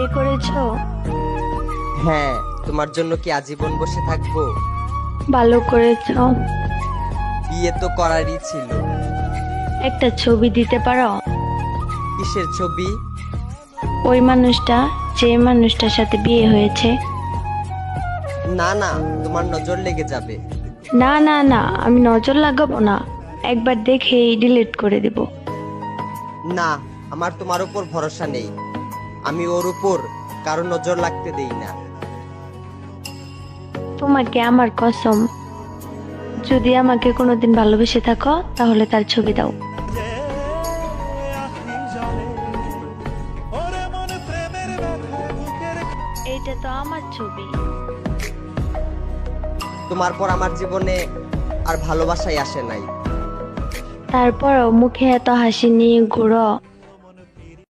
বিয়ে করেছো? হ্যাঁ, তোমার জন্য কি আজীবন বসে থাকবো? ভালো করেছো। বিয়ে তো করারই ছিল। একটা ছবি দিতে পারো? কিসের ছবি? ওই মানুষটা, যে মানুষটার সাথে বিয়ে হয়েছে। না না, তোমার নজর লেগে যাবে। না না না, আমি নজর লাগাবো না, একবার দেখেই ডিলিট করে দিব। না, আমার তোমার উপর ভরসা নেই। আমি ওর উপর কারো নজর লাগতে দেই না। তোমাকে আমার কসম, যদি আমাকে কোনোদিন ভালোবেসে থাকো তাহলে তার ছবি দাও। এইটা তো আমার ছবি। তোমার পর আমার জীবনে আর ভালোবাসাই আসে নাই। তারপরও মুখে এত হাসি নিয়ে ঘুরো।